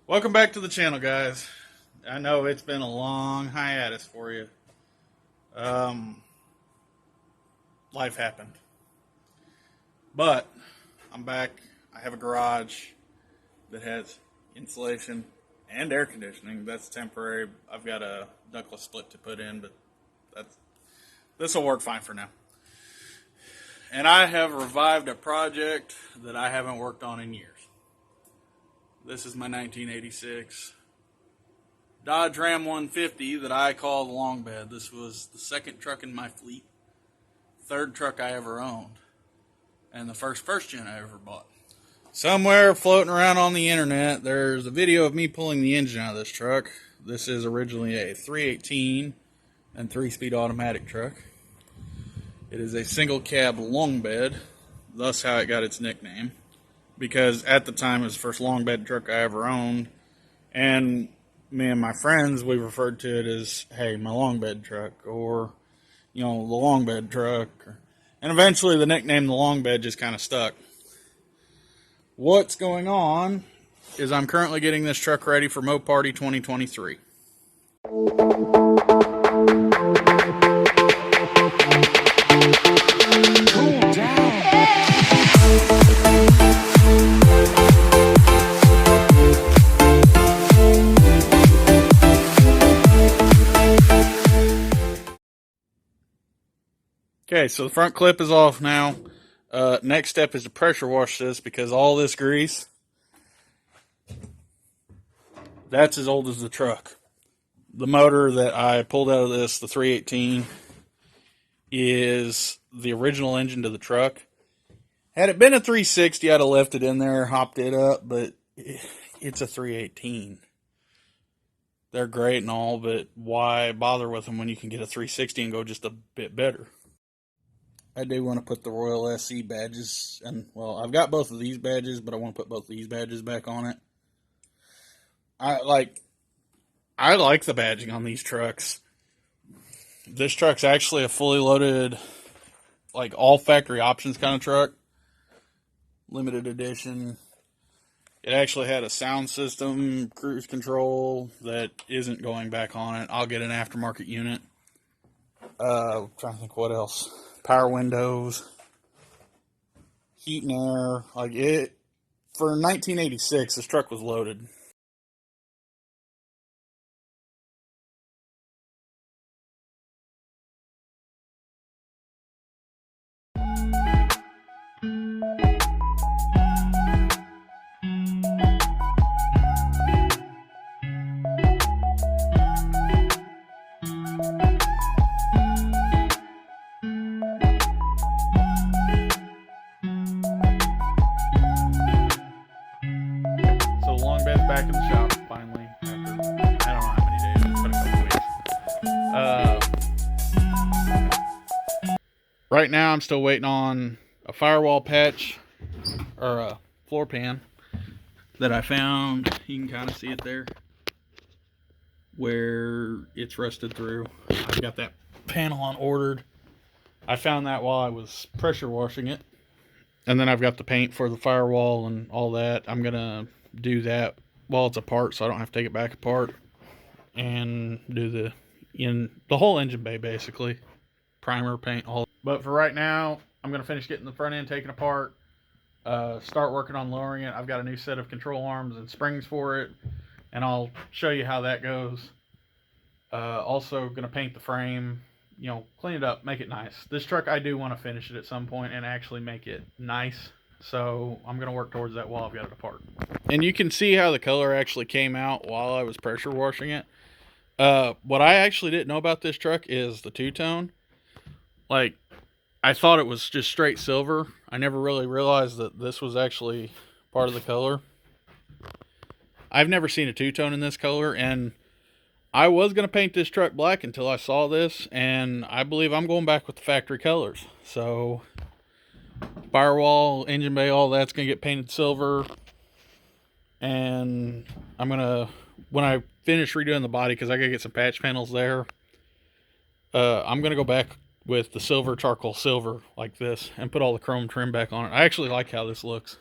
Welcome back to the channel, guys. I know it's been a long hiatus for you. Life happened. But I'm back. I have a garage that has insulation and air conditioning. That's temporary. I've got a ductless split to put in, but this will work fine for now. And I have revived a project that I haven't worked on in years. This is my 1986 Dodge Ram 150 that I call the Longbed. This was the second truck in my fleet, third truck I ever owned, and the first gen I ever bought. Somewhere floating around on the internet, there's a video of me pulling the engine out of this truck. This is originally a 318 and 3-speed automatic truck. It is a single cab Longbed, thus how it got its nickname. Because at the time it was the first long bed truck I ever owned, and me and my friends, we referred to it as, hey, my long bed truck, or, you know, the long bed truck. And eventually the nickname the long bed just kind of stuck. What's going on is I'm currently getting this truck ready for Moparty 2023. Okay, so the front clip is off now. Next step is to pressure wash this because all this grease, that's as old as the truck. The motor that I pulled out of this, the 318, is the original engine to the truck. Had it been a 360, I'd have left it in there, hopped it up, but it's a 318. They're great and all, but why bother with them when you can get a 360 and go just a bit better? I do want to put the Royal SC badges, and, well, I've got both of these badges, but I want to put both of these badges back on it. I like the badging on these trucks. This truck's actually a fully loaded, like, all factory options kind of truck. Limited edition. It actually had a sound system, cruise control that isn't going back on it. I'll get an aftermarket unit. I'm trying to think what else. Power windows, heat and air, like it. For 1986, this truck was loaded. Longbed's back in the shop finally after I don't know how many days. It's been a couple weeks. Right now I'm still waiting on a firewall patch or a floor pan that I found. You can kind of see it there where it's rusted through. I've got that panel on ordered. I found that while I was pressure washing it, and then I've got the paint for the firewall and all that. I'm gonna do that while it's apart so I don't have to take it back apart, and do the whole engine bay, basically primer, paint, all. But for right now I'm going to finish getting the front end taken apart, start working on lowering it. I've got a new set of control arms and springs for it, and I'll show you how that goes. Also going to paint the frame, you know, clean it up, make it nice. This truck, I do want to finish it at some point and actually make it nice. So I'm going to work towards that while I've got it apart. And you can see how the color actually came out while I was pressure washing it. What I actually didn't know about this truck is the two-tone. Like, I thought it was just straight silver. I never really realized that this was actually part of the color. I've never seen a two-tone in this color, and I was going to paint this truck black until I saw this, and I believe I'm going back with the factory colors. So firewall, engine bay, all that's going to get painted silver. And I'm going to, when I finish redoing the body, because I got to get some patch panels there, I'm going to go back with the silver, charcoal silver like this, and put all the chrome trim back on it. I actually like how this looks.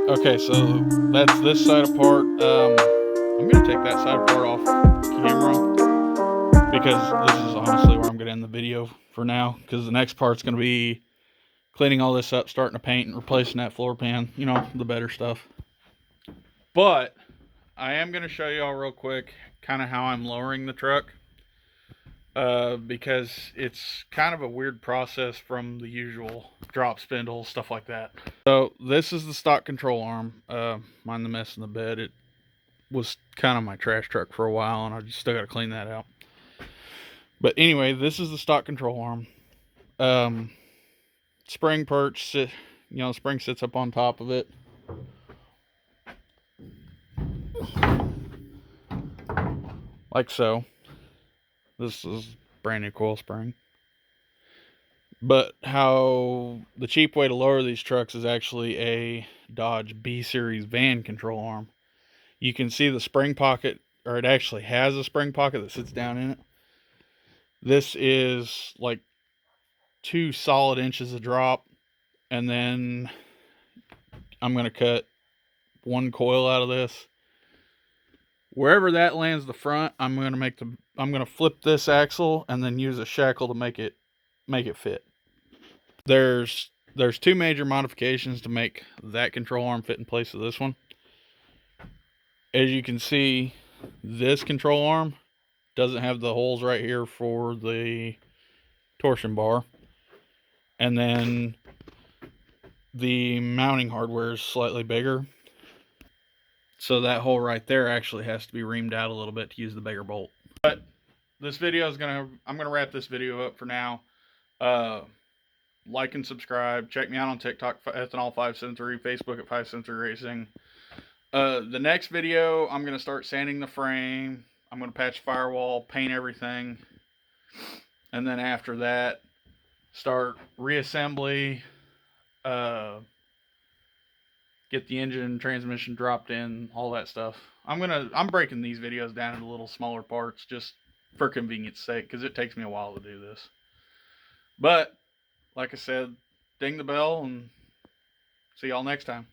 Okay, so that's this side apart. I'm gonna take that side apart off camera because this is honestly where I'm gonna end the video for now. Because the next part's gonna be cleaning all this up, starting to paint, and replacing that floor pan. You know, the better stuff. But I am gonna show you all real quick, kind of how I'm lowering the truck. Because it's kind of a weird process from the usual drop spindle, stuff like that. So this is the stock control arm. Mind the mess in the bed. It was kind of my trash truck for a while, and I just still got to clean that out. But anyway, this is the stock control arm. Spring perch, spring sits up on top of it. Like so. This is brand new coil spring. But how the cheap way to lower these trucks is actually a Dodge B Series van control arm. You can see the spring pocket, or it actually has a spring pocket that sits down in it. This is like 2 solid inches of drop, and then I'm going to cut 1 coil out of this. Wherever that lands the front, I'm going to flip this axle and then use a shackle to make it fit. There's 2 major modifications to make that control arm fit in place of this one. As you can see, this control arm doesn't have the holes right here for the torsion bar. And then the mounting hardware is slightly bigger. So that hole right there actually has to be reamed out a little bit to use the bigger bolt. But this video is I'm going to wrap this video up for now. Like and subscribe. Check me out on TikTok, Ethanol573, Facebook at 573 Racing. The next video, I'm going to start sanding the frame. I'm going to patch firewall, paint everything. And then after that, start reassembly, get the engine and transmission dropped in, all that stuff. I'm breaking these videos down into little smaller parts just for convenience sake, because it takes me a while to do this. But like I said, ding the bell and see y'all next time.